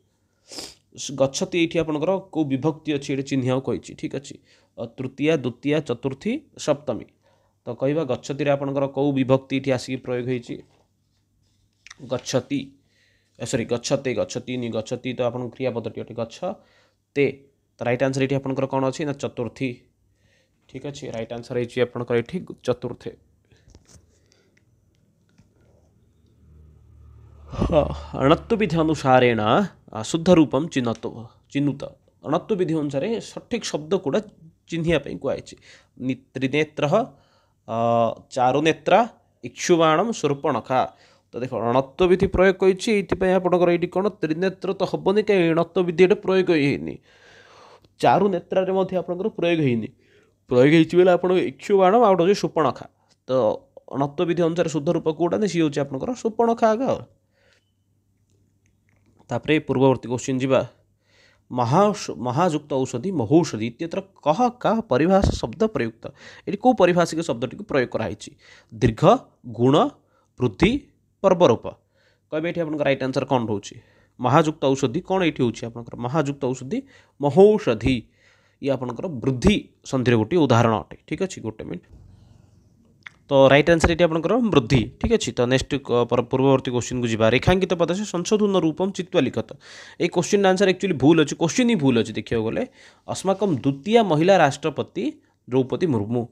गच्छति ये आपंकर कौ विभक्ति अच्छी ये चिन्ह कही ठीक अच्छे तृतीया द्वितीया चतुर्थी सप्तमी तो कहवा गच्छति आपंकर कौ विभक्ति ये आसिक प्रयोग होती गच्छति सॉरी गच्छते गच्छति नि गच्छति तो आप क्रियापदटी अटे गच्छते तो राइट आंसर ये आपंकर कौन अच्छी ना चतुर्थी ठीक अच्छे राइट आंसर है आपंकर ये चतुर्थे। अणत्व विधि अनुसारेण शुद्ध रूपम चिन्हुत अणत्व विधि अनुसार सठिक शब्द गुड़ा चिन्हवाई कहुई त्रिनेत्र चारुनेत्रा इक्षुबाणम शूर्पणखा। तो देख अणत्व विधि प्रयोग कर आपंकर ये कौन त्रिनेत्र तो हेनी कहीं अणत्व विधि प्रयोग होनी चारु नेत्र आपंकर प्रयोग होनी प्रयोग होगा आप इक्षुबाणम आउट हूँ शूर्पणखा। तो अणत्व विधि अनुसार शुद्ध रूप कौटा सी हूँ आपंकर शूर्पणखा आग। तापर पूर्ववर्ती क्वेश्चन जीवा महायुक्त औषधि महौषधि इत्यत्र कह का परिभाषा शब्द प्रयुक्त ये कौ परिभाषिक शब्द टी प्रयोग कराई दीर्घ गुण वृद्धि पर्वरूप कहे ये आप राइट आंसर कौन रोचे महायुक्त औषधि कौन ये हूँ आप महायुक्त औषधि महौषधि ये आपंकर वृद्धि संधि गोटे उदाहरण अटे। ठीक अच्छे गोटे मिनट तो राइट आंसर ये आपंकर वृद्धि। ठीक अच्छे तो नेक्स्ट पूर्ववर्ती क्वेश्चन को जी रेखांकित पद से संशोधन रूपम चित्वा लिखत ये क्वेश्चन आंसर एक्चुअली भूल अच्छे क्वेश्चन ही भूल अच्छे देखिए गले अस्माकम द्वितीय महिला राष्ट्रपति द्रौपदी मुर्मू।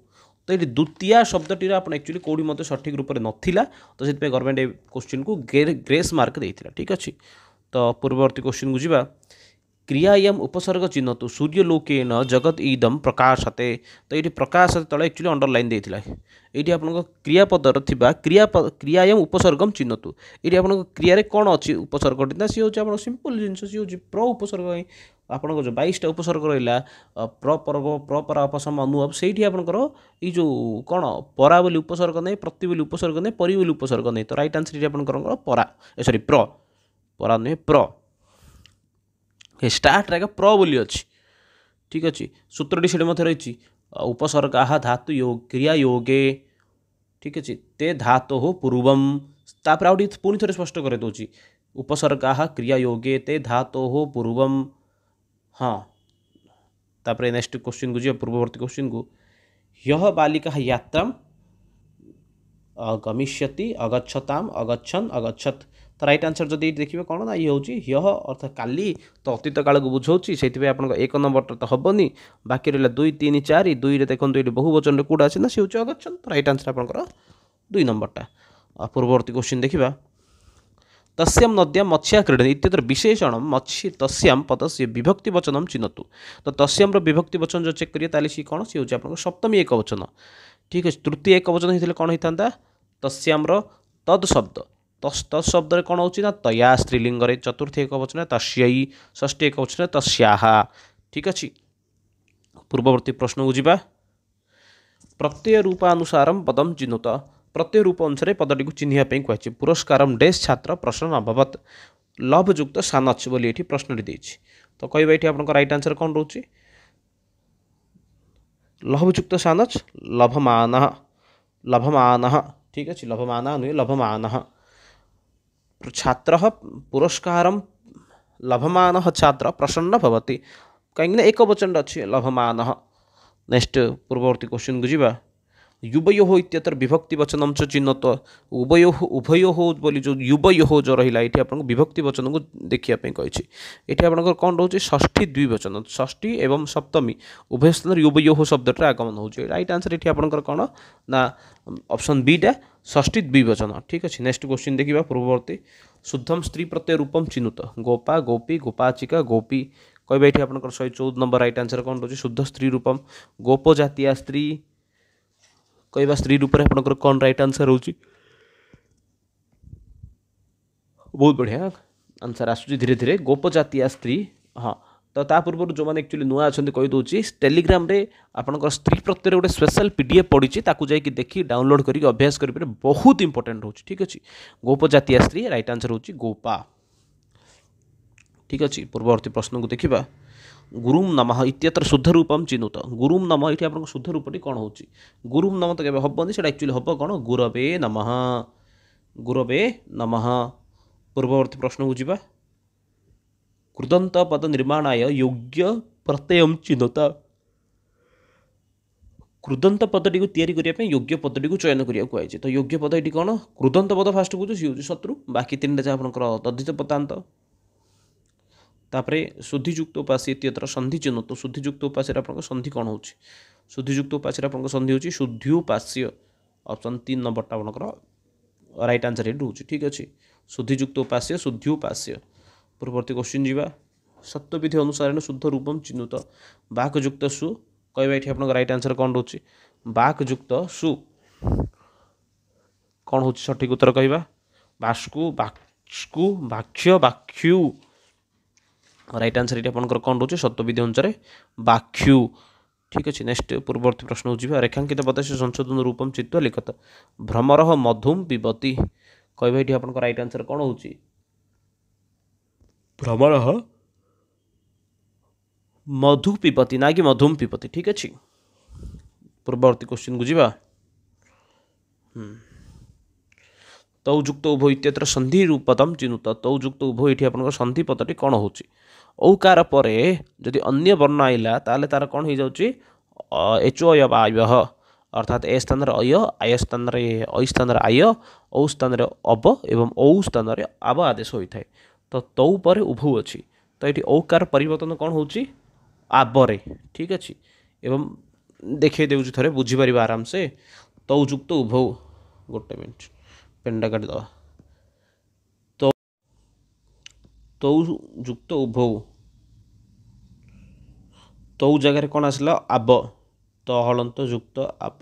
तो ये द्वितीय शब्दटी आप एक्चुअली कौटी मत सठिक रूप से नाला तो से गवर्नमेंट ये क्वेश्चन को ग्रेस मार्क देता। ठीक अच्छे तो पूर्ववर्ती क्वेश्चन को जी क्रियायाम उपसर्ग चिन्ह सूर्यलोकेन जगत ईदम प्रकाशते। तो ये प्रकाशते तले एक्चुअली अंडरलाइन देता ये आप क्रियापदर क्रियायाम उपसर्गम चिन्ह ये आप क्रिया कौन अच्छी उपसर्ग सी हूँ आप सिंपल जिन सी हूँ प्र उपसर्ग आप जो 22टा उपसर्ग रहा प्रपर अपसम अनुभ से आपंकर ये जो कौन परा बोली उपसर्ग नहीं प्रति बोली उपसर्ग नहीं परी बोली उपसर्ग नहीं। तो राइट आंसर ये आपंकर परा सॉरी परा नुहे स्टार्ट रे प्र बोली अच्छी। ठीक अच्छे सूत्रटी से रही उपसर्गा धातु योग क्रिया योगे। ठीक अच्छे ते धातो हो पूर्वम तापर आउट पुणी थे स्पष्ट कर दूसरी उपसर्गा क्रिया योगे ते धातो हो पूर्वम। हाँ तापर नेक्स्ट क्वेश्चन को जी पूर्ववर्ती क्वेश्चन को ह्यः बालिका यात्रा गमिष्यति अगच्छताम अगच्छन अगच्छत। तो राइट आंसर जब देखिए कौन ना ये हूँ ह्यः अर्थात काली तो अतीत काल को बुझाऊँ से आप एक नंबर तो हेनी बाकी रहा 2 3 4 2 देखो ये बहुवचन कौटा अच्छे ना सी हूँ अगच्छन। तो राइट आंसर आपंकर 2 नंबरटा। पूर्ववर्ती क्वेश्चन देखा तस्याम नद्याम मत्स्या क्रीडन इत्यत्र विशेषण मत्स्य तस्याम पदस्य विभक्ति वचनम चिन्हतु। तो तस्याम विभक्ति वचन जो चेक करिए ताली सी कौन सी हूँ आप सप्तमी एक वचन। ठीक अच्छे तृतीय एक वचन होते कौन होता तस्याम तद शब्द तस् शब्द कौन हो तया स्त्रीलिंग चतुर्थ एक वचन तस्यई षष्ठी एक वचन तस्याः। ठीक अच्छे पूर्ववर्ती प्रश्न को जीवा प्रत्यय रूपानुसार पदम चिन्हुत प्रत्यय रूप अनुसार पदटी को चिन्हवाई कहुई पुरस्कार डेस छात्र प्रश्न अभवत लभयुक्त सानच बोली ये प्रश्न देती। तो कहवा ये आप राइट आंसर कौन रोचे लभयुक्त सानच लभमान लभमान। ठीक अच्छे लभमान नुहे लभमान छात्र पुरस्कार लभमान छात्र प्रसन्न भवति कहीं एक वचन अच्छे लभमान। नेक्स्ट पूर्ववर्ती क्वेश्चन को जी युवयो इत्यत्र विभक्ति वचनम च चिन्हत उभयो उभयो बोली जो युवयो जो रहा ये आप विभक्ति वचन को देखापी कही ये आप कौन रोचे षष्ठी द्विवचन षष्ठी एवं सप्तमी उभय स्थान युवयो शब्दटे आगमन हो राइट आंसर ये आपंकर कौन ना ऑप्शन बी टा षष्ठी द्विवचन। ठीक अच्छे नेक्स्ट क्वेश्चन देखा पूर्ववर्ती शुद्धम स्त्री प्रत्यय रूपम चिन्हुत गोपा गोपी गोपाचिका गोपी कहवा ये आपंकर 114 नंबर राइट आंसर कौन रोचे शुद्ध स्त्री रूपम गोप जातीय स्त्री कहवा स्त्री रूप आपंकर कौन राइट आंसर हो बहुत बढ़िया आंसर आसूँ धीरे धीरे गोप जातीय स्त्री। हाँ तो ता पूर्व जो मैंने एक्चुअली नुआ अच्छा कहीदे टेलीग्राम रे आपंकर स्त्री प्रत्यय गोटे स्पेशल पीडीएफ पड़ी ताकू जाकि देखी डाउनलोड करके अभ्यास करेंगे बहुत इंपोर्टेंट हो। ठीक अच्छे गोप जातीय स्त्री राइट आंसर हो गोपा। ठीक अच्छे पूर्ववर्ती प्रश्न को देखा गुरुम नमः इत्यत्र शुद्ध रूपम चिन्हुत गुरुम नमः ये आप शुद्ध रूपटी कौन हो गुरुम नमः तो क्या हेनी से एक्चुअली हम कौन गुरवे नमः गुरवे नमः। पूर्ववर्ती प्रश्न को जी कृदंत पद निर्माणाय योग्य प्रत्यय चिन्हुत कृदंत पदटी को तैयारी करने योग्य पदटी को चयन करा कहुई। तो योग्य पद ये कौन कृदंत पद फास्ट कौच सी हूँ शत्रु बाकी 3टा आपंकर तद्धित पदांत। तापर शुद्धिजुक्त उपास इत्यत्र संधि चिन्ह तो शुद्धिजुक्त उपास आप संधि कौन हो शुद्धियुक्त उपास्य आपन संधि होची शुद्ध्युपास्य ऑप्शन 3 नंबर टा आपनकर राइट आंसर एट होची ठीक अछि शुद्धियुक्त उपास्य शुद्ध्युपास्य पूर्ववर्ती क्वेश्चन जीवा सत्यविधि अनुसार शुद्ध रूपम चिन्हुत बाकयुक्त सु कहबा एठी आपन राइट आंसर कोन होची बाकयुक्त सु कौन होची सठिक उत्तर कहबा बास्कु बाक्सु बाक्ष्य बाक्ष्यु राइट आंसर ये आपंकर कौन रोचे सत्यविधि अनुसार बाक्ष्यु ठीक अच्छे नेक्स्ट पूर्ववर्ती प्रश्न हो रेखांकित पदस्य संशोधन रूपम चित्त लिखत भ्रमर मधुम पिबती कहबा ये आपंकर राइट आंसर कौन होची भ्रमर मधु पिबती ना कि मधुम पिबती ठीक अच्छे पूर्ववर्ती क्वेश्चन को जीवा तौजुक्त उभय इत्यत्र संधि रूपदम चिन्हुत तौजुक्त उभय ये आपंकर संधि पदटी कौन होची औकार पर जदि अन्य वर्ण आइला ताले तार कौन हो जाउची एचो अय बा आय अर्थात ए स्थान रे अय आय स्थान रे अय स्थान रे आय औ स्थान रे अब एवं औ स्थान रे आब आदेश होइथाय तो तौ पर उभय अछि तो ये औकार परिवर्तन कौन होची आबरे ठीक अच्छे एवं देखे देउची थरे बुझी परिबा आराम से तौजुक्त उभय गोटे मिनिट पेनटा काट दवा तौजुक्त उभय तौ जगह कौन आसला आब तो हलंत युक्त आब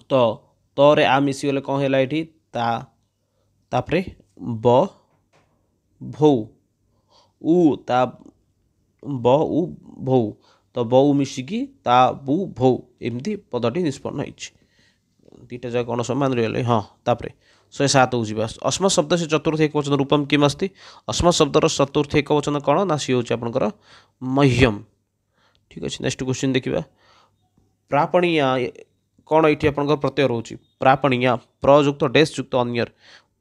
तो तरे आ मिसीगले कौन है ये तापरे ब भौ उ ता ब उ भौ तो बउ मिसिकी ता बु भौ एमती पदटी निष्पन्न होइछि दीटा जगह कौन समान रही हाँ तापरे 107 हो जावा अस्मत् शब्द से चतुर्थ एक वचन रूपम किम अस्ति अस्मत् शब्दर चतुर्थ एक वचन कौन ना सी हूँ आपंकर मह्यम ठीक अच्छे नेक्स्ट क्वेश्चन देखा प्रापणिया कौन ये आप प्रत्यय रोचे प्रापणिया प्रयुक्त डेश युक्त अन्यर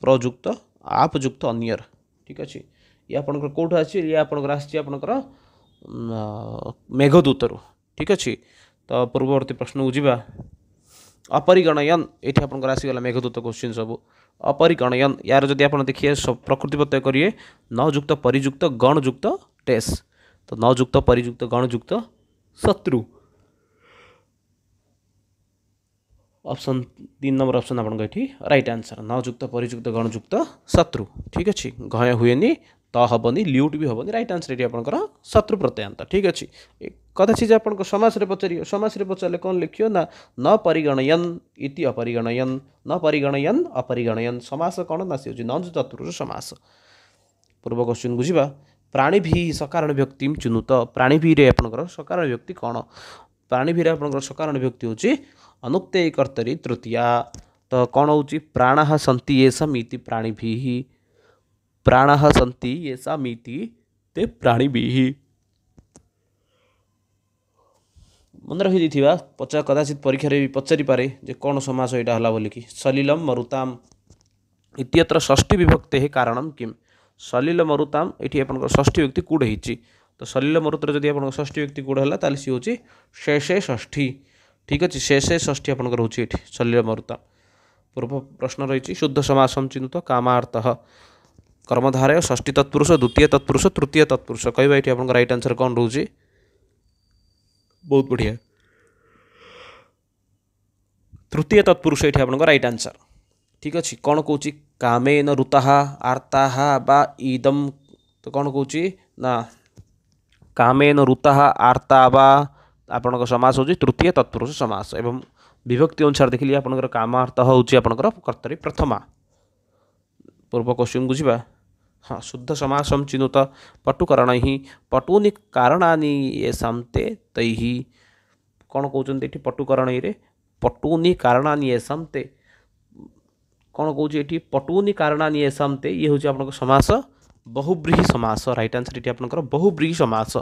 प्रयुक्त आपयुक्त अन्यर ठीक अच्छे ये आपंकर कौट ये आपंकर आपंकर मेघदूतर ठीक अच्छे तो पूर्ववर्ती प्रश्न को जीवा अपरिगणयन ये आपंकर आसीगला मेघदूत क्वेश्चन सब अपरिगणयन यार जदि आप देखिए प्रकृति प्रत्यय करिए नयुक्त परियुक्त गणयुक्त टेस तो नयुक्त परियुक्त गणयुक्त शत्रु ऑप्शन 3 नंबर ऑप्शन आपन ये राइट आंसर नयुक्त परियुक्त गणयुक्त शत्रु ठीक अच्छे घय हुएनि त हेनी ल्यूट भी हेनी राइट आंसर ये आपंकर शत्रु प्रत्ययांत ठीक अच्छे कदाचित आप समास पचार समास पचारे कौन लिखियो ना न परिगणयन इति अपरिगणयन न परिगणयन अपरिगणयन समास कौन ना सी नंज तत्पुरुष समास पूर्व क्वेश्चन बुझा प्राणी भी सकारण व्यक्ति चिन्हुत प्राणी भी आपंकर सकारण व्यक्ति कौन प्राणी भी आपंकर सकारण व्यक्ति हूँ अनुक्ते कर्तरी तृतीया तो कौन हो प्राण सन्ति येषाम इति प्राणी भी प्राण सन्ति येषाम इति ते प्राणी भी मन रखी पचा कदाचित परीक्षा भी पचारि पारे जे कौन समास यहाँ है बोलिकी सलिलम मरुताम इत्यत्र षष्ठी विभक्ते कारणम किम सलिल मरुताम ये आप षष्ठी व्यक्ति कूड़ होती तो सलिल मरुतर जब आप षष्ठी व्यक्ति कूड़ है ताल सी हूँ शेषे षष्ठी ठीक अच्छे शेषे षष्ठी आपंकर हूँ ये सलिल मरुताम पूर्व प्रश्न रही शुद्ध समासम चिन्हुत कामार्थ कर्मधारय षष्ठी तत्पुरुष द्वितीय तत्पुरुष तृतीय तत्पुरुष कहवा ये आप राइट आंसर कौन रोचे बहुत बढ़िया तृतीय तत्पुरुष ये आपंकर राइट आंसर ठीक अच्छे कौन कौच कामेन ऋता आर्ता बा इदम तो कौन कौच ना कामेन ऋता आर्ता बा आपंकर समास हूँ तृतीय तत्पुरुष समास एवं विभक्ति अनुसार देखिए आपंकर कामार्थ हूँ आपंकर कर्तरी प्रथमा पूर्व क्वेश्चन बुझा हाँ शुद्ध समासम चिन्हुत पटुकरण ही पटूनि कारणानि येषां ते तैः कौन कहते ये पटुकरण ये पटूनि कारणानि येषां ते कौन कौच ये पटूनि कारणानि येषां ते ये हूँ आपंकर समास बहुब्रीहि समास राइट आंसर ये आपंकर बहुब्रीहि समास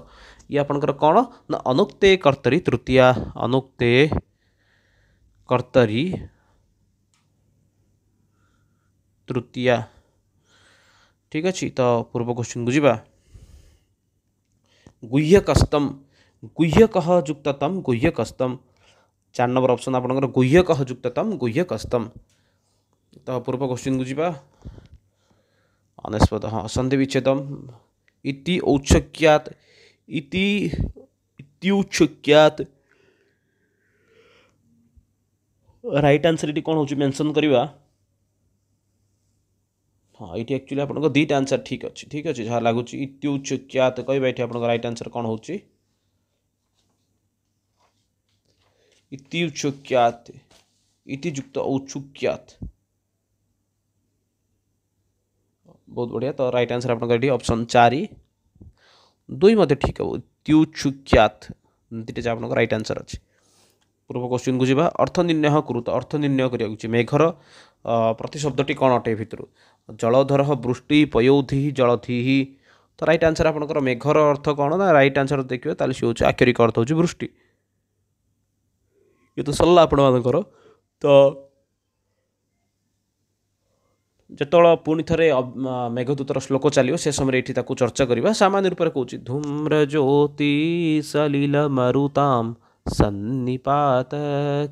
ये आपंकर कौन ना अनुक्ते कर्तरी तृतीया अनुक्ते कर्तरी तृतीया ठीक अच्छे तो पूर्व क्वेश्चन बुझा गुह्यकस्तम गुह्यक युक्ततम गुह्यकस्तम 4 नंबर ऑप्शन आपंकर गुह्यक युक्ततम गुह्यकस्तम तो पूर्व क्वेश्चन बुझा अनस्पद हाँ संधि विच्छेदम इति औत्सुक्यात् इति इत्युच्चात राइट आंसर ये कौन हो मेंशन करवा हाँ ये एक्चुअली आपको दुईटा आंसर ठीक अच्छे जहाँ लगुच इत्युच्चात कहवा ये आप राइट आंसर कौन हो इत्युच्चात इतियुक्त औत्सुक्यात बहुत बढ़िया तो राइट आंसर आपको ऑप्शन 4 2 ठीक है इत्युच्चात दुईटा आपको राइट आंसर अच्छे पूर्व क्वेश्चन को जावा अर्थ निर्णय कुरुत अर्थ निर्णय करा मेघर प्रतिशब्दटी कौन अटे भितर जलधर वृष्टि पयोधि जलधि तो राइट आंसर आपंकर मेघर अर्थ कौन ना राइट आंसर देखिए ताले सी हूँ आक्षरिक अर्थ हूँ वृष्टि ये तो सरला आपण मानकर तो जिते पुणी थे मेघदूतर श्लोक चलो से समय ये चर्चा करवा सामान्य रूप से कौच धूम्र ज्योति सलिल मरुताम सन्निपात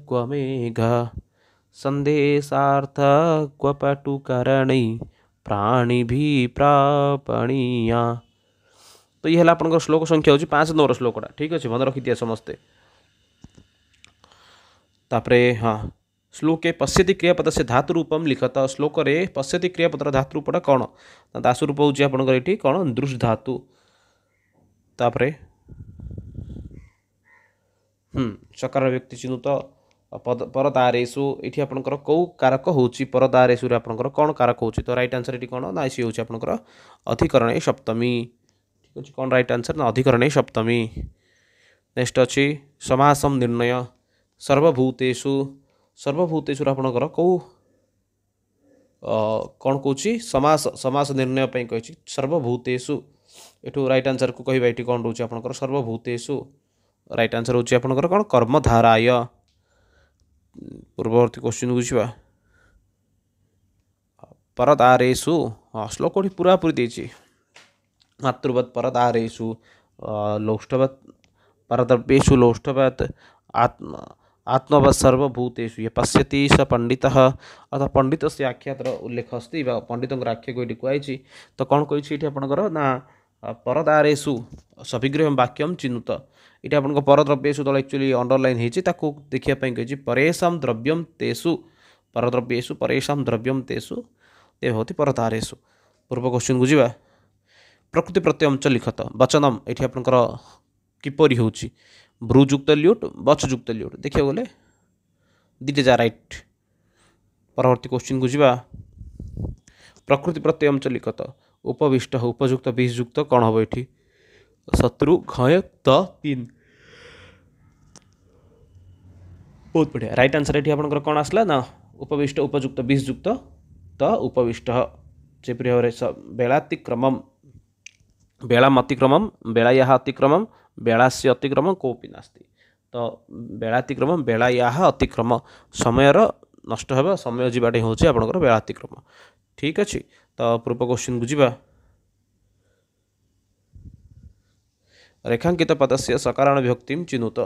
क्व मेघ संदेशार्थ क्व पटुकरण प्राणी भी प्रापणीया तो ये है श्लोक संख्या हूँ 5 नंबर श्लोकटा ठीक अच्छे मन रखी दिया समस्ते तापरे हाँ श्लोके पश्यति क्रियापद से धातु रूपम लिखत श्लोक रे पश्यति क्रियापदर धातु रूपटा कौन दासु रूप हूँ आपंकर ये कौन दृश धातु तापरे सकार व्यक्ति चिन्हुत पद परदारेशु ये आपंकर कौ कारक होची परदारेशु आपंकर कौन कारक होची तो राइट आंसर ये कौन ना सी हूँ आपंकर अधिकरण सप्तमी ठीक अच्छे कौन राइट आंसर ना अधिकरण सप्तमी नेक्स्ट अच्छी समासम निर्णय सर्वभूतेषु सर्वभूतेषु आपंकर कौ कौन कौच समास समास निर्णय कही सर्वभूतेषु एठू राइट आंसर को कहवा ये कौन रोचे आपंकर सर्वभूतेषु राइट आंसर होची आपंकर कौन कर्मधाराय पूर्ववर्ती क्वेश्चन को जावा परदारेषु हाँ श्लोक पूरा पूरी देछि मातृवत् परदारेषु लौष्ठवत् परद्रव्येषु लौष्ठवत् आत्मवत् सर्वभूतेषु ये पश्यति स पंडितः अर्थात पंडित से आख्यातर उल्लेख अस्ति पंडित आख्या को ये कहुई तो कौन कही आपंकर ना परदारेषु सविग्रह वाक्यम चिन्हुत ये आपको परद्रव्येषु तले एक्चुअली अंडरलाइन होती देखापी कही परेशान द्रव्यम तेषु परद्रव्येषु परेशान द्रव्यम तेषु ते भवति परदारेषु पूर्व क्वेश्चन को जावा प्रकृति प्रत्ययम च लिखत वचनम ये आपंकर किपरि होची ब्रूजुक्त ल्यूट बचजुक्त ल्यूट देखिए गले दीटे जा राइट परवर्ती क्वेश्चन को जावा प्रकृति प्रत्ययम च लिखत उपविष्ट उपयुक्त बीजयुक्त कौन हम ये शत्रु घय त 3 बहुत बढ़िया राइट आंसर ये आपंकर कौन आसला ना उपविष्ट उपयुक्त बीजयुक्त त उपविष्ट सेपरी भाव में बेलातिक्रमम बेलाम अतिक्रमम बेलायाः अतिक्रमम बेलास्य अतिक्रमम कोपि नास्ति तो बेलातिक्रम बेलायाः अतिक्रम समय नष्ट होगा समय जीवाटे हूँ आपंकर बेलातिक्रम ठीक अच्छे तो पूर्व क्वेश्चन को जावा रेखांकित पदस्य सकाराण विभक्ति चिन्हुत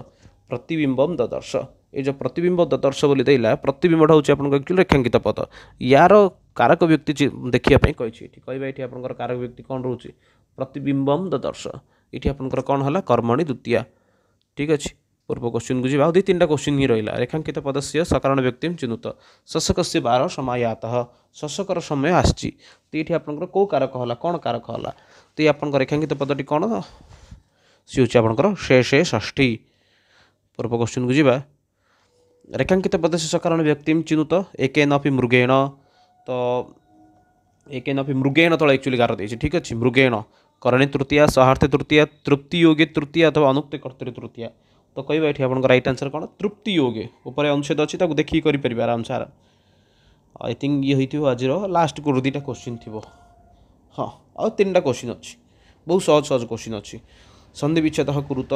प्रतिबिंबम ददर्श ये जो प्रतिबिंब ददर्श बोली देला प्रतिबिंबटा हूँ आपको एक्चुअली रेखांकित पद यार कारक व्यक्ति देखापी कही कहवा ये आपंकर कारक व्यक्ति कौन रोचे प्रतिबिंबम ददर्श ये आपंकर कौन है कर्मणि द्वितीया ठीक अच्छे पूर्व क्वेश्चन को जावा 2-3टा क्वेश्चन ही रहा रेखांकित पदस्य सकाराण व्यक्ति चिन्हुत शशक से 12 समायातः शशकर समय आसी तो ये आपंकर कौ कारक है कौन कारक है तो ये आपंकर रेखांकित पदटी कौन सी हूँ आपंकर शेषे षष्ठी पूर्व क्वेश्चन को जावा रेखांकित पद से सकाराण व्यक्ति चिन्हुत एकेनपि मृगेण तो एकेनपि मृगेण तले एक्चुअली गार देछि ठीक अच्छे मृगेण करणी तृतीया सहार्थे तृतीया तृप्ति योगे तृतीया अथवा अनुक्ति कर्तरी तृतीया तो कहवा ये आपंकर राइट आंसर कौन तृप्ति योगे ऊपर अनुच्छेद अच्छी देखिए करें आराम से आई थिंक ये हो आज लास्ट को 2टा क्वेश्चन थी हाँ आ 3टा क्वेश्चन अच्छी बहुत सहज सहज क्वेश्चन अच्छी संधि विच्छेद कुरुत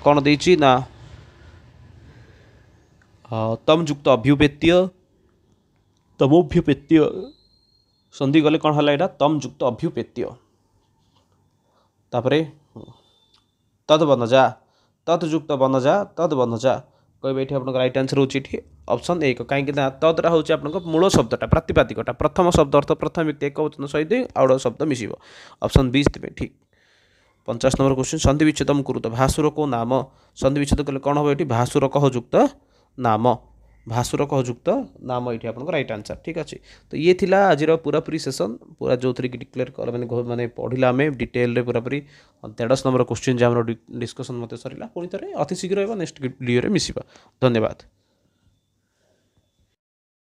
कौन देछि ना तम युक्त अभ्युपेत्य तमोभ्युपेत्य संधि गले कौन है यहाँ तम युक्त अभ्युपेत्य तापरे तद बनजा तदयुक्त बनजा तद बनजा कहबे ये आपन राइट आंसर होची ऑप्शन 1 कहीं तदरा हूँ आप मूल शब्दटा प्रातिपादिकटा प्रथम शब्द अर्थ प्रथम व्यक्ति एक वचन सहित आउट शब्द मिसिब ऑप्शन 20 ठीक 50 नंबर क्वेश्चन सन्धि विच्छेदम कुरुत भासुर को नाम सन्धि विच्छेद कले कौन हम ये भासुर कह नाम भासुर कह नाम ये आप राइट आंसर ठीक अच्छे। तो ये थिला आज पूरा पूरी सेसन पूरा जो थी डिक्लेयर कर मैंने पढ़ला आम डिटेल पूरा पूरी 150 नंबर क्वेश्चन जहाँ डिस्कसन मत सरला पुणी थे अति शीघ्र नेक्स्ट वीडियो मिसिबा। धन्यवाद।